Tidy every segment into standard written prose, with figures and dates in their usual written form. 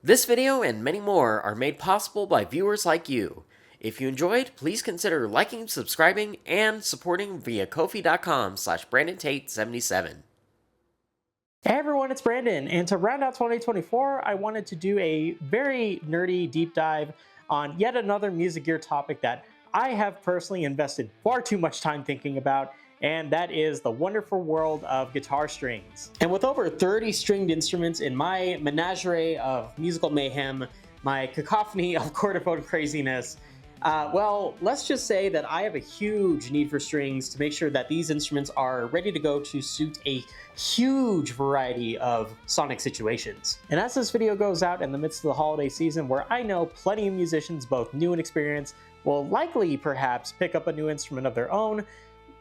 This video and many more are made possible by viewers like you. If you enjoyed, please consider liking, subscribing, and supporting via ko-fi.com/BrandonTate77. Hey everyone, it's Brandon, and to round out 2024, I wanted to do a very nerdy deep dive on yet another music gear topic that I have personally invested far too much time thinking about, and that is the wonderful world of guitar strings. And with over 30 stringed instruments in my menagerie of musical mayhem, my cacophony of chordophone craziness, well, let's just say that I have a huge need for strings to make sure that these instruments are ready to go to suit a huge variety of sonic situations. And as this video goes out in the midst of the holiday season, where I know plenty of musicians, both new and experienced, will likely perhaps pick up a new instrument of their own,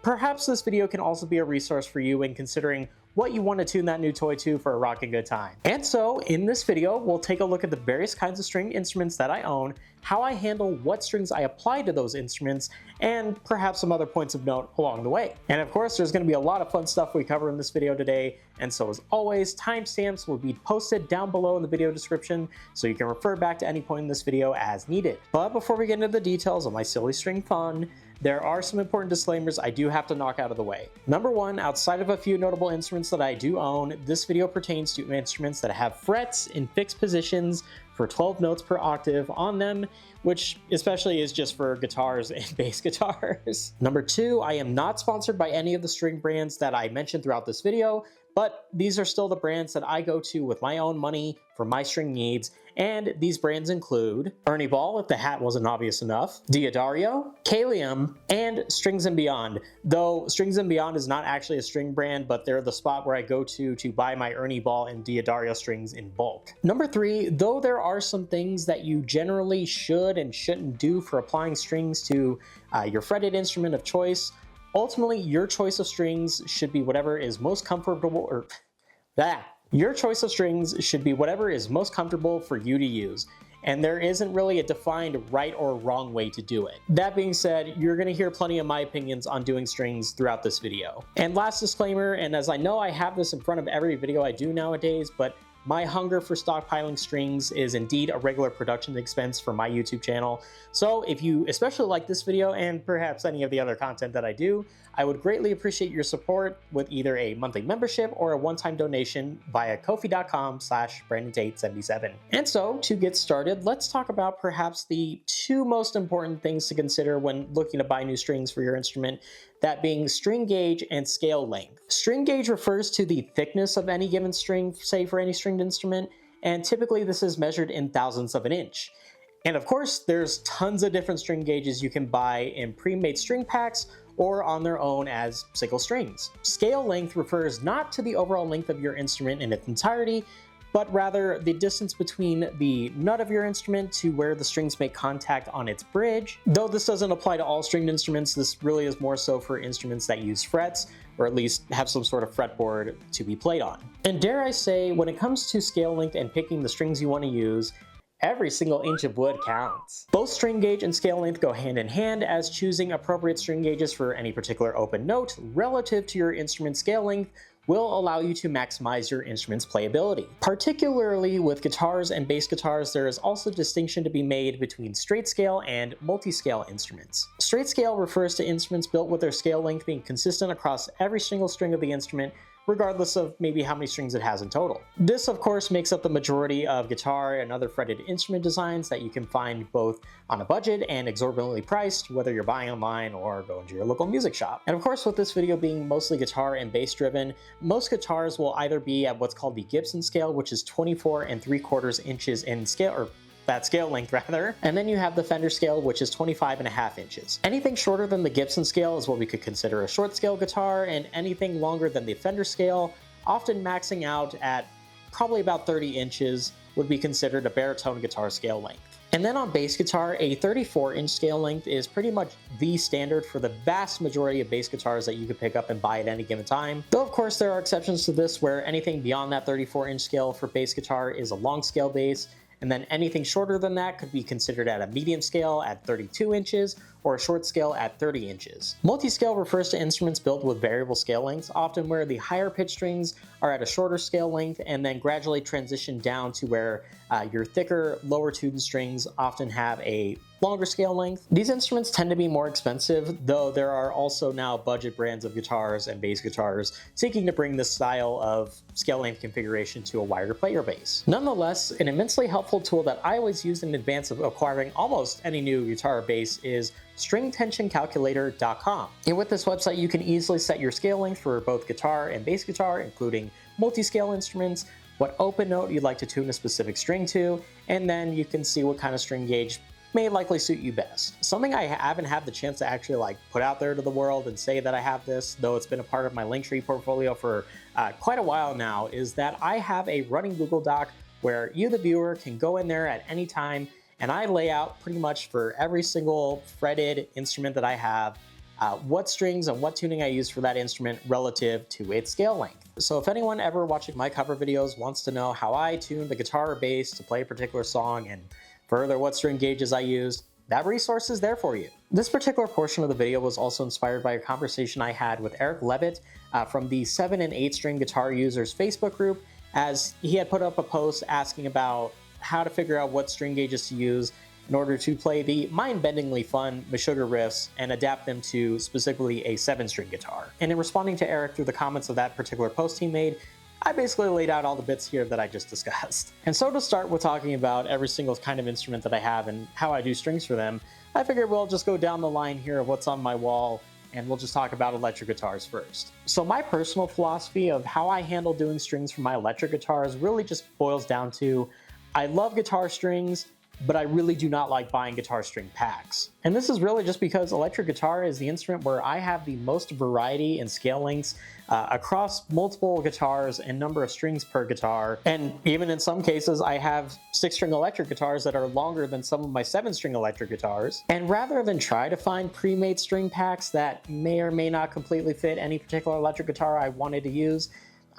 perhaps this video can also be a resource for you in considering what you want to tune that new toy to for a rockin' good time. And so in this video, we'll take a look at the various kinds of stringed instruments that I own, how I handle what strings I apply to those instruments, and perhaps some other points of note along the way. And of course, there's going to be a lot of fun stuff we cover in this video today, and so as always, timestamps will be posted down below in the video description, so you can refer back to any point in this video as needed. But before we get into the details of my silly string fun, there are some important disclaimers I do have to knock out of the way. Number one, outside of a few notable instruments that I do own, this video pertains to instruments that have frets in fixed positions for 12 notes per octave on them, which especially is just for guitars and bass guitars. Number two, I am not sponsored by any of the string brands that I mentioned throughout this video, but these are still the brands that I go to with my own money for my string needs, and these brands include Ernie Ball, if the hat wasn't obvious enough, D'Addario, Kalium, and Strings & Beyond, though Strings & Beyond is not actually a string brand, but they're the spot where I go to buy my Ernie Ball and D'Addario strings in bulk. Number three, though there are some things that you generally should and shouldn't do for applying strings to your fretted instrument of choice, ultimately, your choice of strings should be whatever is most comfortable, Your choice of strings should be whatever is most comfortable for you to use, and there isn't really a defined right or wrong way to do it. That being said, you're going to hear plenty of my opinions on doing strings throughout this video. And last disclaimer, and as I know I have this in front of every video I do nowadays, but my hunger for stockpiling strings is indeed a regular production expense for my YouTube channel. So if you especially like this video and perhaps any of the other content that I do, I would greatly appreciate your support with either a monthly membership or a one-time donation via ko-fi.com/BrandonTate77. And so to get started, let's talk about perhaps the two most important things to consider when looking to buy new strings for your instrument, that being string gauge and scale length. String gauge refers to the thickness of any given string, say for any stringed instrument, and typically this is measured in thousandths of an inch. And of course, there's tons of different string gauges you can buy in pre-made string packs or on their own as single strings. Scale length refers not to the overall length of your instrument in its entirety, but rather the distance between the nut of your instrument to where the strings make contact on its bridge. Though this doesn't apply to all stringed instruments, this really is more so for instruments that use frets, or at least have some sort of fretboard to be played on. And dare I say, when it comes to scale length and picking the strings you want to use, every single inch of wood counts. Both string gauge and scale length go hand in hand, as choosing appropriate string gauges for any particular open note relative to your instrument's scale length will allow you to maximize your instrument's playability. Particularly with guitars and bass guitars, there is also distinction to be made between straight scale and multi-scale instruments. Straight scale refers to instruments built with their scale length being consistent across every single string of the instrument, regardless of maybe how many strings it has in total. This, of course, makes up the majority of guitar and other fretted instrument designs that you can find both on a budget and exorbitantly priced, whether you're buying online or going to your local music shop. And of course, with this video being mostly guitar and bass driven, most guitars will either be at what's called the Gibson scale, which is 24 3/4 inches in scale, or that scale length rather, and then you have the Fender scale, which is 25.5 inches. Anything shorter than the Gibson scale is what we could consider a short scale guitar, and anything longer than the Fender scale, often maxing out at probably about 30 inches, would be considered a baritone guitar scale length. And then on bass guitar, a 34-inch scale length is pretty much the standard for the vast majority of bass guitars that you could pick up and buy at any given time. Though of course there are exceptions to this, where anything beyond that 34-inch scale for bass guitar is a long scale bass, and then anything shorter than that could be considered at a medium scale at 32 inches or a short scale at 30 inches. Multi-scale refers to instruments built with variable scale lengths, often where the higher pitch strings are at a shorter scale length and then gradually transition down to where your thicker, lower tuned strings often have a longer scale length. These instruments tend to be more expensive, though there are also now budget brands of guitars and bass guitars seeking to bring this style of scale length configuration to a wider player base. Nonetheless, an immensely helpful tool that I always use in advance of acquiring almost any new guitar or bass is stringtensioncalculator.com. And with this website, you can easily set your scale length for both guitar and bass guitar, including multi-scale instruments, what open note you'd like to tune a specific string to, and then you can see what kind of string gauge may likely suit you best. Something I haven't had the chance to actually put out there to the world and say that I have this, though it's been a part of my Linktree portfolio for quite a while now, is that I have a running Google Doc where you, the viewer, can go in there at any time, and I lay out pretty much for every single fretted instrument that I have what strings and what tuning I use for that instrument relative to its scale length. So if anyone ever watching my cover videos wants to know how I tune the guitar or bass to play a particular song and further what string gauges I used, that resource is there for you. This particular portion of the video was also inspired by a conversation I had with Eric Levitt from the 7 and 8 string guitar users Facebook group, as he had put up a post asking about how to figure out what string gauges to use in order to play the mind-bendingly fun Meshuggah riffs and adapt them to specifically a 7-string guitar. And in responding to Eric through the comments of that particular post he made, I basically laid out all the bits here that I just discussed. And so to start with talking about every single kind of instrument that I have and how I do strings for them, I figured we'll just go down the line here of what's on my wall, and we'll just talk about electric guitars first. So my personal philosophy of how I handle doing strings for my electric guitars really just boils down to, I love guitar strings, but I really do not like buying guitar string packs. And this is really just because electric guitar is the instrument where I have the most variety in scale lengths across multiple guitars and number of strings per guitar. And even in some cases, I have 6-string electric guitars that are longer than some of my 7-string electric guitars. And rather than try to find pre-made string packs that may or may not completely fit any particular electric guitar I wanted to use,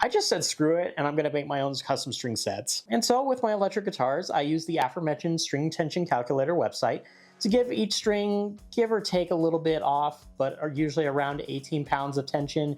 I just said screw it, and I'm going to make my own custom string sets. And so with my electric guitars, I use the aforementioned string tension calculator website to give each string give or take a little bit off, but are usually around 18 pounds of tension,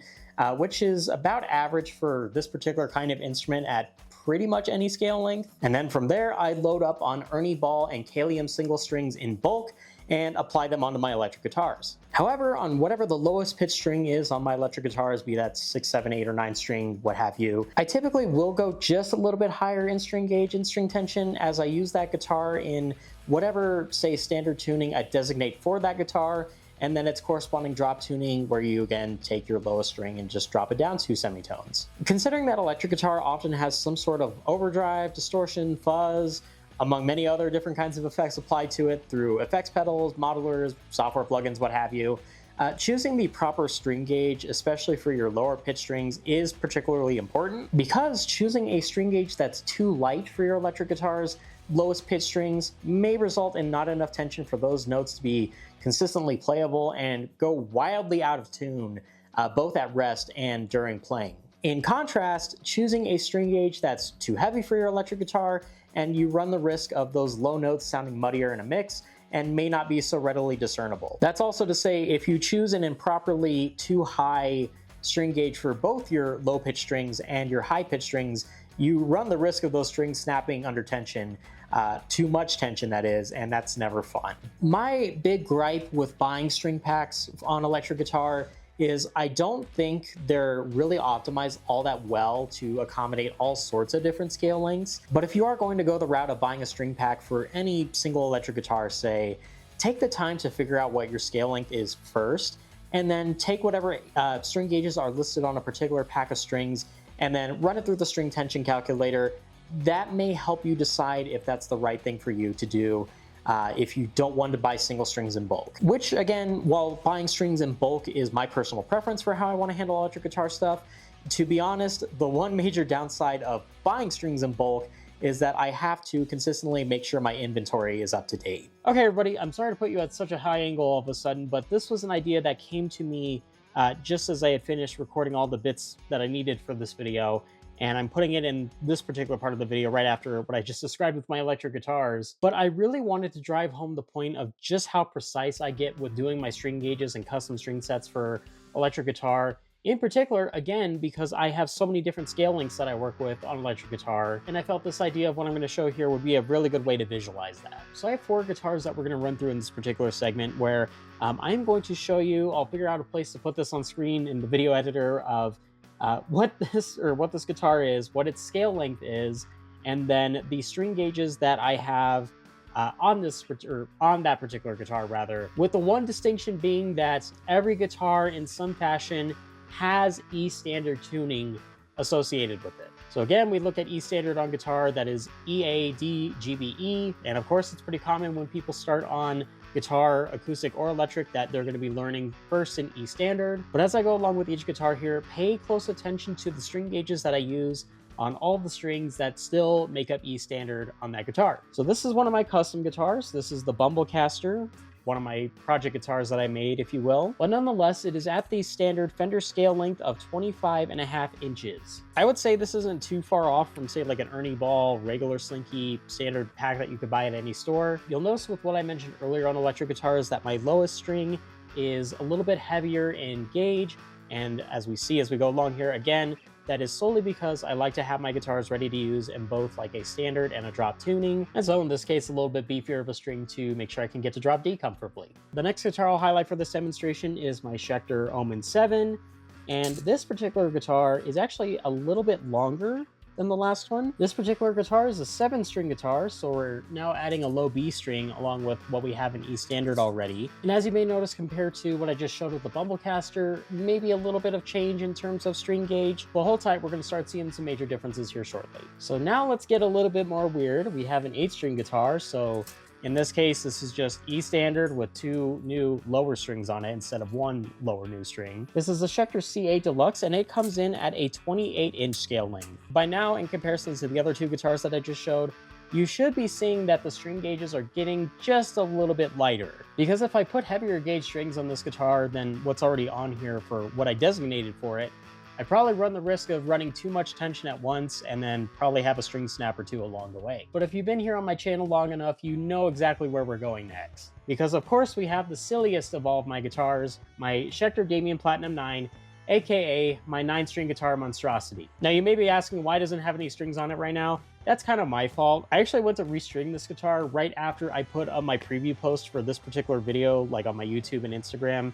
which is about average for this particular kind of instrument at pretty much any scale length. And then from there, I load up on Ernie Ball and Kalium single strings in bulk and apply them onto my electric guitars. However, on whatever the lowest pitch string is on my electric guitars, be that 6, 7, 8, or 9 string, what have you, I typically will go just a little bit higher in string gauge and string tension as I use that guitar in whatever, say, standard tuning I designate for that guitar, and then its corresponding drop tuning where you again take your lowest string and just drop it down 2 semitones. Considering that electric guitar often has some sort of overdrive, distortion, fuzz, among many other different kinds of effects applied to it through effects pedals, modelers, software plugins, what have you, choosing the proper string gauge, especially for your lower pitch strings, is particularly important because choosing a string gauge that's too light for your electric guitar's lowest pitch strings may result in not enough tension for those notes to be consistently playable and go wildly out of tune, both at rest and during playing. In contrast, choosing a string gauge that's too heavy for your electric guitar, and you run the risk of those low notes sounding muddier in a mix and may not be so readily discernible. That's also to say, if you choose an improperly too high string gauge for both your low pitch strings and your high pitch strings, you run the risk of those strings snapping under tension, too much tension that is, and that's never fun. My big gripe with buying string packs on electric guitar is I don't think they're really optimized all that well to accommodate all sorts of different scale lengths. But if you are going to go the route of buying a string pack for any single electric guitar, say, take the time to figure out what your scale length is first, and then take whatever string gauges are listed on a particular pack of strings, and then run it through the string tension calculator. That may help you decide if that's the right thing for you to do if you don't want to buy single strings in bulk. Which, again, while buying strings in bulk is my personal preference for how I want to handle electric guitar stuff, to be honest, the one major downside of buying strings in bulk is that I have to consistently make sure my inventory is up to date. Okay, everybody, I'm sorry to put you at such a high angle all of a sudden, but this was an idea that came to me just as I had finished recording all the bits that I needed for this video. And I'm putting it in this particular part of the video right after what I just described with my electric guitars. But I really wanted to drive home the point of just how precise I get with doing my string gauges and custom string sets for electric guitar, In particular, again, because I have so many different scale lengths that I work with on electric guitar, and I felt this idea of what I'm going to show here would be a really good way to visualize that. So I have 4 guitars that we're going to run through in this particular segment where I'm going to show you, I'll figure out a place to put this on screen in the video editor of what this guitar is, what its scale length is, and then the string gauges that I have on that particular guitar, rather, with the one distinction being that every guitar in some fashion has E standard tuning associated with it. So again, we look at E standard on guitar, that is E, A, D, G, B, E. And of course, it's pretty common when people start on guitar, acoustic or electric, that they're going to be learning first in E standard. But as I go along with each guitar here, pay close attention to the string gauges that I use on all the strings that still make up E standard on that guitar. So this is one of my custom guitars. This is the Bumblecaster, one of my project guitars that I made, if you will. But nonetheless, it is at the standard Fender scale length of 25.5 inches. I would say this isn't too far off from, say, like an Ernie Ball regular slinky standard pack that you could buy at any store. You'll notice with what I mentioned earlier on electric guitars that my lowest string is a little bit heavier in gauge. And as we see as we go along here, again, that is solely because I like to have my guitars ready to use in both like a standard and a drop tuning. And so in this case, a little bit beefier of a string to make sure I can get to drop D comfortably. The next guitar I'll highlight for this demonstration is my Schecter Omen 7. And this particular guitar is actually a little bit longer than the last one. This particular guitar is a 7-string guitar, so we're now adding a low B string along with what we have in E standard already. And as you may notice, compared to what I just showed with the Bumblecaster, maybe a little bit of change in terms of string gauge. But hold tight, we're going to start seeing some major differences here shortly. So now let's get a little bit more weird. We have an 8-string guitar, so in this case, this is just E standard with 2 new lower strings on it instead of 1 lower new string. This is the Schecter C8 Deluxe, and it comes in at a 28-inch scale length. By now, in comparison to the other 2 guitars that I just showed, you should be seeing that the string gauges are getting just a little bit lighter. Because if I put heavier gauge strings on this guitar than what's already on here for what I designated for it, I probably run the risk of running too much tension at once and then probably have a string snap or 2 along the way. But if you've been here on my channel long enough, you know exactly where we're going next. Because of course we have the silliest of all of my guitars, my Schecter Damien Platinum 9, aka my 9-string guitar monstrosity. Now you may be asking why doesn't it have any strings on it right now? That's kind of my fault. I actually went to restring this guitar right after I put up my preview post for this particular video, like on my YouTube and Instagram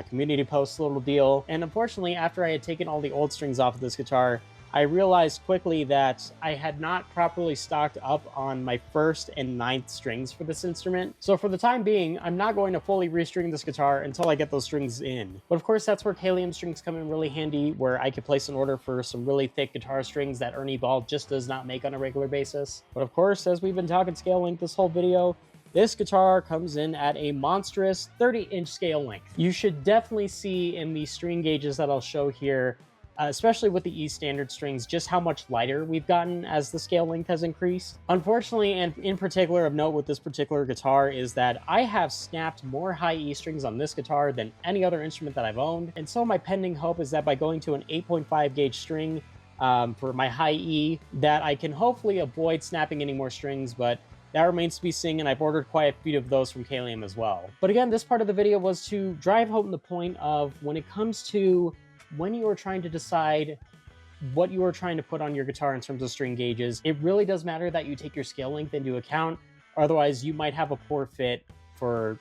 community post little deal. And unfortunately, after I had taken all the old strings off of this guitar, I realized quickly that I had not properly stocked up on my 1st and 9th strings for this instrument. So for the time being, I'm not going to fully restring this guitar until I get those strings in. But of course, that's where Kalium strings come in really handy, where I could place an order for some really thick guitar strings that Ernie Ball just does not make on a regular basis. But of course, as we've been talking scale length this whole video, this guitar comes in at a monstrous 30-inch scale length. You should definitely see in the string gauges that I'll show here, especially with the E standard strings, just how much lighter we've gotten as the scale length has increased. Unfortunately, and in particular of note with this particular guitar, is that I have snapped more high E strings on this guitar than any other instrument that I've owned. And so my pending hope is that by going to an 8.5 gauge string for my high E, that I can hopefully avoid snapping any more strings, but that remains to be seen, and I've ordered quite a few of those from Kalium as well. But again, this part of the video was to drive home the point of when it comes to when you are trying to decide what you are trying to put on your guitar in terms of string gauges, it really does matter that you take your scale length into account. Otherwise, you might have a poor fit for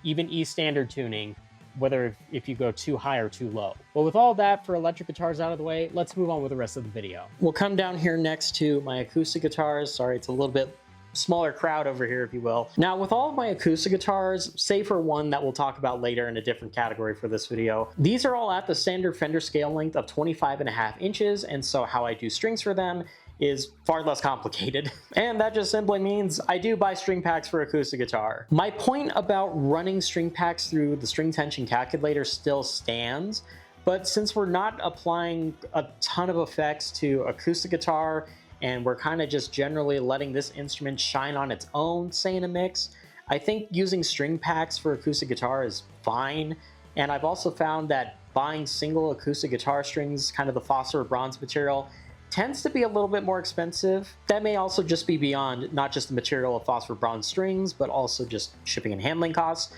even E standard tuning, whether if you go too high or too low. But with all that for electric guitars out of the way, let's move on with the rest of the video. We'll come down here next to my acoustic guitars. Sorry, it's a little bit smaller crowd over here, if you will. Now, with all of my acoustic guitars, save for one that we'll talk about later in a different category for this video, these are all at the standard Fender scale length of 25.5 inches, and so how I do strings for them is far less complicated. And that just simply means I do buy string packs for acoustic guitar. My point about running string packs through the string tension calculator still stands, but since we're not applying a ton of effects to acoustic guitar, and we're kind of just generally letting this instrument shine on its own, say in a mix, I think using string packs for acoustic guitar is fine. And I've also found that buying single acoustic guitar strings, kind of the phosphor bronze material, tends to be a little bit more expensive. That may also just be beyond not just the material of phosphor bronze strings, but also just shipping and handling costs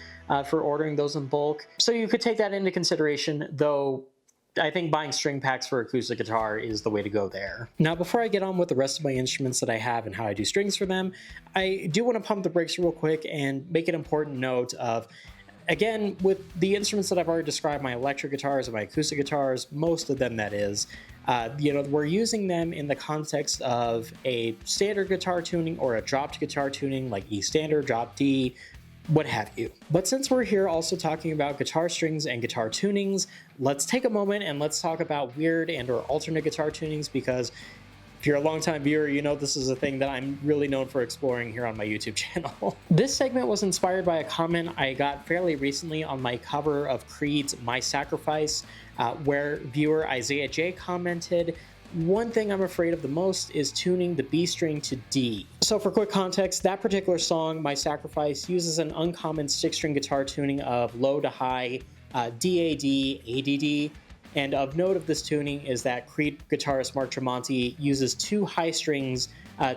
for ordering those in bulk. So you could take that into consideration, though I think buying string packs for acoustic guitar is the way to go there. Now, before I get on with the rest of my instruments that I have and how I do strings for them, I do want to pump the brakes real quick and make an important note of, again, with the instruments that I've already described, my electric guitars and my acoustic guitars, most of them that is, we're using them in the context of a standard guitar tuning or a dropped guitar tuning like E standard, drop D, what have you. But since we're here also talking about guitar strings and guitar tunings, let's take a moment and let's talk about weird and or alternate guitar tunings, because if you're a longtime viewer, you know this is a thing that I'm really known for exploring here on my YouTube channel. This segment was inspired by a comment I got fairly recently on my cover of Creed's My Sacrifice, where viewer Isaiah J commented, "One thing I'm afraid of the most is tuning the B string to D." So for quick context, that particular song, My Sacrifice, uses an uncommon 6-string guitar tuning of low to high, DAD, ADD. And of note of this tuning is that Creed guitarist Mark Tremonti uses 2 high strings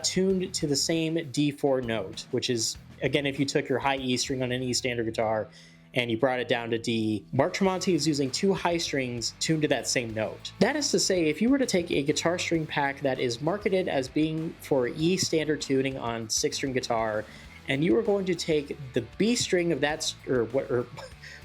tuned to the same D4 note, which is, again, if you took your high E string on an E standard guitar and you brought it down to D, Mark Tremonti is using 2 high strings tuned to that same note. That is to say, if you were to take a guitar string pack that is marketed as being for E standard tuning on 6-string guitar, and you were going to take the B string of that,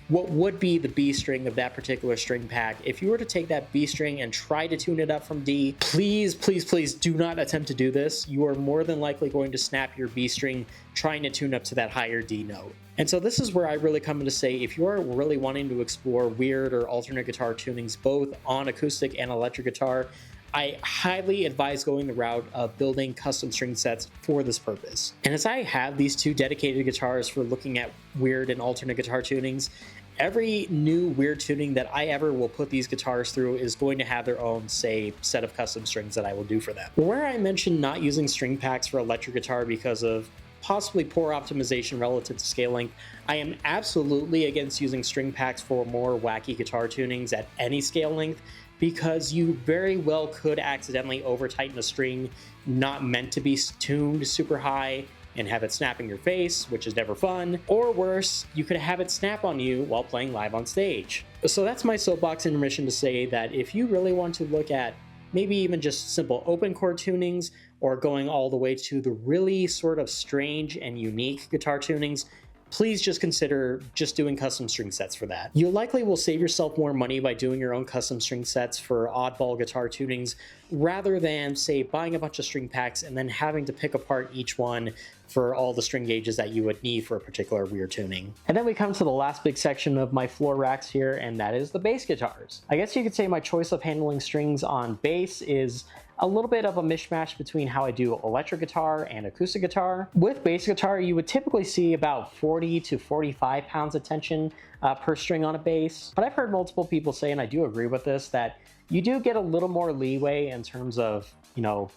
what would be the B string of that particular string pack, if you were to take that B string and try to tune it up from D, please, please, please do not attempt to do this. You are more than likely going to snap your B string trying to tune up to that higher D note. And so this is where I really come in to say, if you are really wanting to explore weird or alternate guitar tunings, both on acoustic and electric guitar, I highly advise going the route of building custom string sets for this purpose. And as I have these 2 dedicated guitars for looking at weird and alternate guitar tunings, every new weird tuning that I ever will put these guitars through is going to have their own, say, set of custom strings that I will do for them. Where I mentioned not using string packs for electric guitar because of possibly poor optimization relative to scale length, I am absolutely against using string packs for more wacky guitar tunings at any scale length, because you very well could accidentally over tighten a string not meant to be tuned super high and have it snap in your face, which is never fun. Or worse, you could have it snap on you while playing live on stage. So that's my soapbox intermission to say that if you really want to look at maybe even just simple open chord tunings, or going all the way to the really sort of strange and unique guitar tunings, please just consider just doing custom string sets for that. You likely will save yourself more money by doing your own custom string sets for oddball guitar tunings, rather than, say, buying a bunch of string packs and then having to pick apart each one for all the string gauges that you would need for a particular weird tuning. And then we come to the last big section of my floor racks here, and that is the bass guitars. I guess you could say my choice of handling strings on bass is a little bit of a mishmash between how I do electric guitar and acoustic guitar. With bass guitar, you would typically see about 40 to 45 pounds of tension per string on a bass. But I've heard multiple people say, and I do agree with this, that you do get a little more leeway in terms of,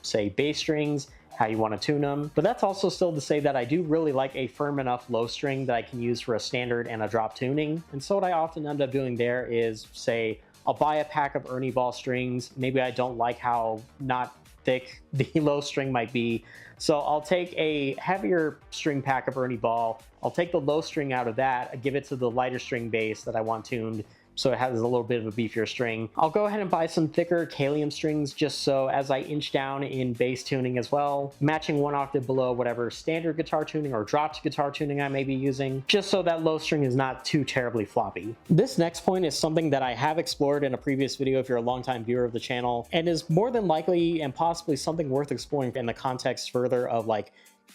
say, bass strings, how you want to tune them. But that's also still to say that I do really like a firm enough low string that I can use for a standard and a drop tuning. And so what I often end up doing there is, say, I'll buy a pack of Ernie Ball strings. Maybe I don't like how not thick the low string might be, so I'll take a heavier string pack of Ernie Ball, I'll take the low string out of that, give it to the lighter string bass that I want tuned, so it has a little bit of a beefier string. I'll go ahead and buy some thicker Kalium strings just so as I inch down in bass tuning as well, matching 1 octave below whatever standard guitar tuning or dropped guitar tuning I may be using, just so that low string is not too terribly floppy. This next point is something that I have explored in a previous video if you're a longtime viewer of the channel, and is more than likely and possibly something worth exploring in the context further of like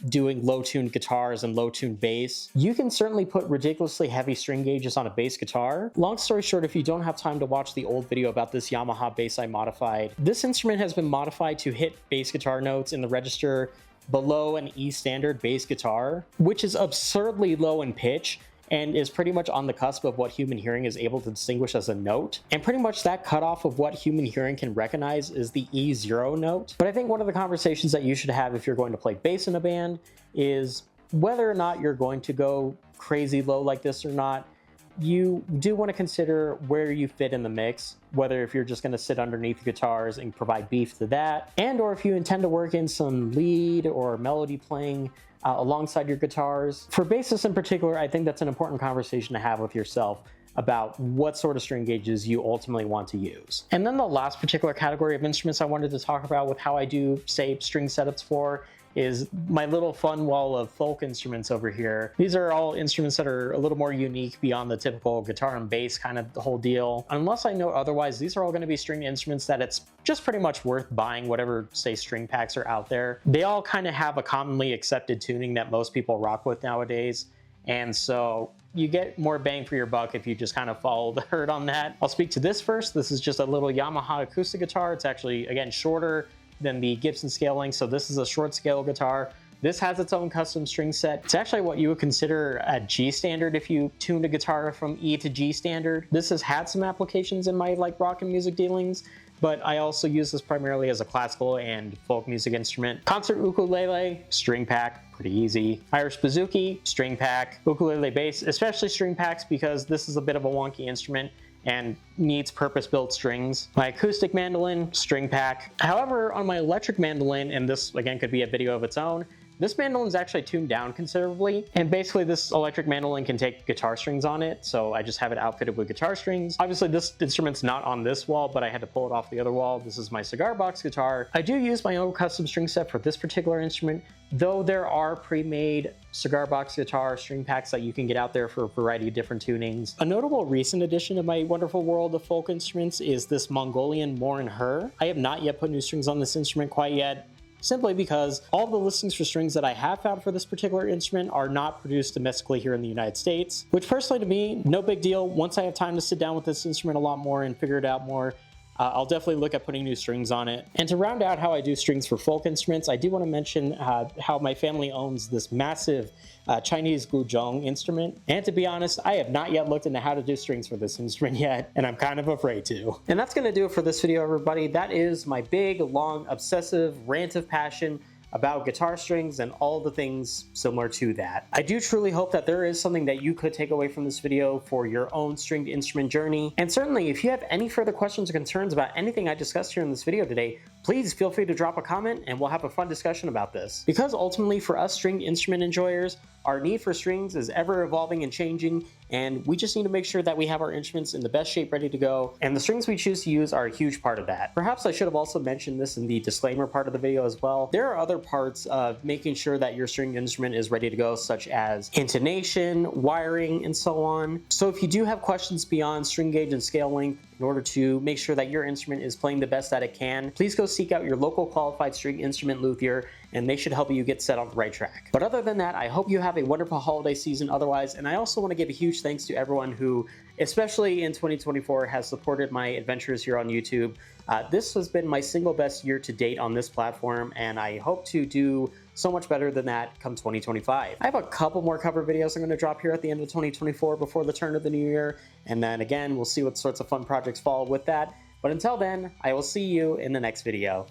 doing low-tuned guitars and low-tuned bass. You can certainly put ridiculously heavy string gauges on a bass guitar. Long story short, if you don't have time to watch the old video about this Yamaha bass I modified, this instrument has been modified to hit bass guitar notes in the register below an E standard bass guitar, which is absurdly low in pitch and is pretty much on the cusp of what human hearing is able to distinguish as a note. And pretty much that cutoff of what human hearing can recognize is the E0 note. But I think one of the conversations that you should have if you're going to play bass in a band is whether or not you're going to go crazy low like this or not. You do want to consider where you fit in the mix, whether if you're just going to sit underneath the guitars and provide beef to that, and or if you intend to work in some lead or melody playing alongside your guitars. For bassists in particular, I think that's an important conversation to have with yourself about what sort of string gauges you ultimately want to use. And then the last particular category of instruments I wanted to talk about with how I do, say, string setups for is my little fun wall of folk instruments over here. These are all instruments that are a little more unique beyond the typical guitar and bass kind of the whole deal. Unless I know otherwise, these are all going to be stringed instruments that it's just pretty much worth buying whatever, say, string packs are out there. They all kind of have a commonly accepted tuning that most people rock with nowadays. And so you get more bang for your buck if you just kind of follow the herd on that. I'll speak to this first. This is just a little Yamaha acoustic guitar. It's actually, again, shorter than the Gibson scale length, so this is a short scale guitar. This has its own custom string set. It's actually what you would consider a G standard if you tuned a guitar from E to G standard. This has had some applications in my rock and music dealings, but I also use this primarily as a classical and folk music instrument. Concert ukulele, string pack, pretty easy. Irish bouzouki, string pack. Ukulele bass, especially string packs because this is a bit of a wonky instrument and needs purpose-built strings. My acoustic mandolin, string pack. However, on my electric mandolin, and this again could be a video of its own, this mandolin is actually tuned down considerably, and basically this electric mandolin can take guitar strings on it, so I just have it outfitted with guitar strings. Obviously this instrument's not on this wall, but I had to pull it off the other wall. This is my cigar box guitar. I do use my own custom string set for this particular instrument, though there are pre-made cigar box guitar string packs that you can get out there for a variety of different tunings. A notable recent addition to my wonderful world of folk instruments is this Mongolian Morin Her. I have not yet put new strings on this instrument quite yet, simply because all the listings for strings that I have found for this particular instrument are not produced domestically here in the United States, which personally to me, no big deal. Once I have time to sit down with this instrument a lot more and figure it out more, I'll definitely look at putting new strings on it. And to round out how I do strings for folk instruments, I do want to mention how my family owns this massive Chinese guzheng instrument. And to be honest, I have not yet looked into how to do strings for this instrument yet, and I'm kind of afraid to. And that's going to do it for this video, everybody. That is my big, long, obsessive rant of passion about guitar strings and all the things similar to that. I do truly hope that there is something that you could take away from this video for your own stringed instrument journey. And certainly, if you have any further questions or concerns about anything I discussed here in this video today, please feel free to drop a comment and we'll have a fun discussion about this. Because ultimately for us stringed instrument enjoyers, our need for strings is ever evolving and changing, and we just need to make sure that we have our instruments in the best shape ready to go, and the strings we choose to use are a huge part of that. Perhaps I should have also mentioned this in the disclaimer part of the video as well. There are other parts of making sure that your stringed instrument is ready to go, such as intonation, wiring, and so on. So if you do have questions beyond string gauge and scale length in order to make sure that your instrument is playing the best that it can, please go seek out your local qualified string instrument luthier, and they should help you get set on the right track. But other than that, I hope you have a wonderful holiday season otherwise, and I also want to give a huge thanks to everyone who, especially in 2024, has supported my adventures here on YouTube. This has been my single best year to date on this platform, and I hope to do so much better than that come 2025. I have a couple more cover videos I'm going to drop here at the end of 2024 before the turn of the new year, and then again, we'll see what sorts of fun projects follow with that. But until then, I will see you in the next video.